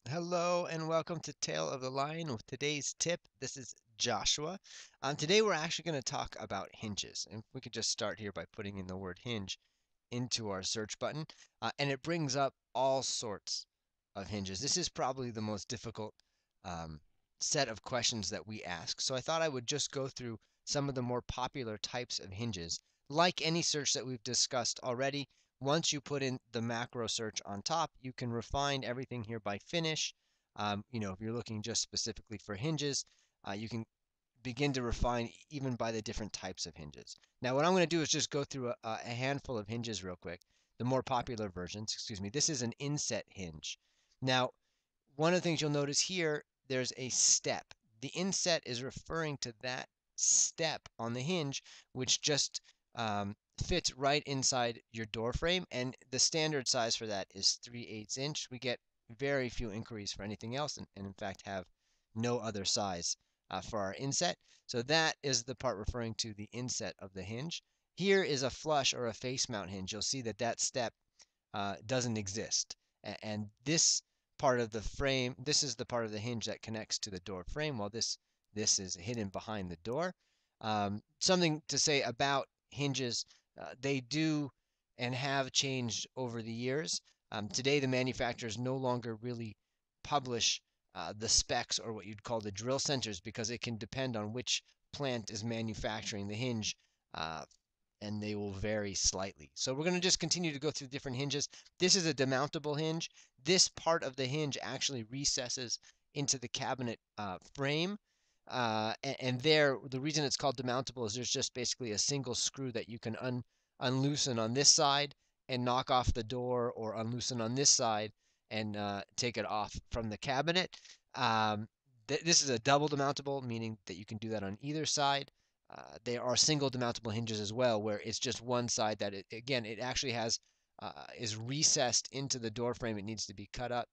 Hello and welcome to Tale of the Lion with today's tip. This is Joshua. Today we're actually going to talk about hinges. And we could just start here by putting in the word hinge into our search button, and it brings up all sorts of hinges. This is probably the most difficult um, set of questions that we ask. So I thought I would just go through some of the more popular types of hinges. Like any search that we've discussed already, once you put in the macro search on top, you can refine everything here by finish. If you're looking just specifically for hinges, you can begin to refine even by the different types of hinges. Now, what I'm going to do is just go through a handful of hinges real quick, the more popular versions, excuse me. This is an inset hinge. Now, one of the things you'll notice here, there's a step. The inset is referring to that step on the hinge, which just fits right inside your door frame, and the standard size for that is 3/8 inch. We get very few inquiries for anything else, and in fact have no other size for our inset. So that is the part referring to the inset of the hinge. Here is a flush or a face mount hinge. You'll see that that step doesn't exist. And this part of the frame, this is the part of the hinge that connects to the door frame, while this is hidden behind the door. Something to say about hinges, they do and have changed over the years. Today, the manufacturers no longer really publish the specs or what you'd call the drill centers because it can depend on which plant is manufacturing the hinge, uh, and they will vary slightly. So we're going to just continue to go through different hinges. This is a demountable hinge. This part of the hinge actually recesses into the cabinet frame. And there, the reason it's called demountable is there's just basically a single screw that you can unloosen on this side and knock off the door, or unloosen on this side and take it off from the cabinet. This is a double demountable, meaning that you can do that on either side. There are single demountable hinges as well, where it's just one side that again, it actually has is recessed into the door frame. It needs to be cut up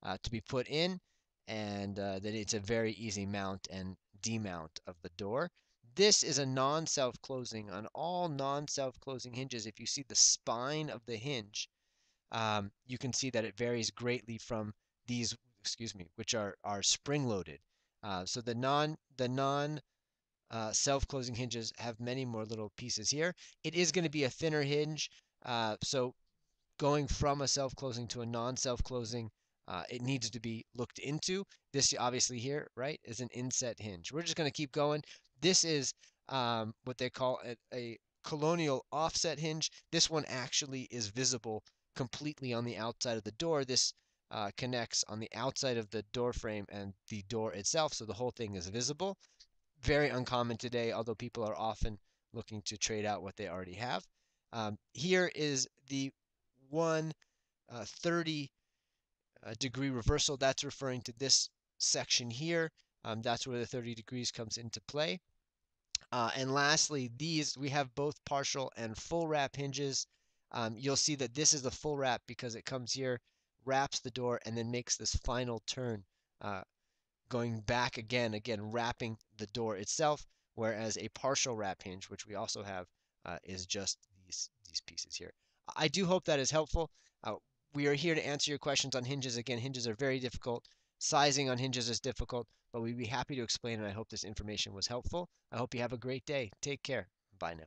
to be put in, and that it's a very easy mount and demount of the door. This is a non-self-closing. On all non-self-closing hinges, if you see the spine of the hinge, you can see that it varies greatly from these, excuse me, which are spring-loaded. So the non self-closing hinges have many more little pieces here. It is going to be a thinner hinge, so going from a self-closing to a non-self-closing, it needs to be looked into. This obviously here, right, is an inset hinge. We're just going to keep going. This is what they call a colonial offset hinge. This one actually is visible completely on the outside of the door. This connects on the outside of the door frame and the door itself, so the whole thing is visible. Very uncommon today, although people are often looking to trade out what they already have. Here is the 130 degree reversal. That's referring to this section here. That's where the 30 degrees comes into play. And lastly, these, we have both partial and full wrap hinges. You'll see that this is the full wrap because it comes here, wraps the door, and then makes this final turn, going back again, wrapping the door itself, whereas a partial wrap hinge, which we also have, is just these pieces here. I do hope that is helpful. Uh, we are here to answer your questions on hinges. Again, hinges are very difficult. Sizing on hinges is difficult, but we'd be happy to explain, and I hope this information was helpful. I hope you have a great day. Take care. Bye now.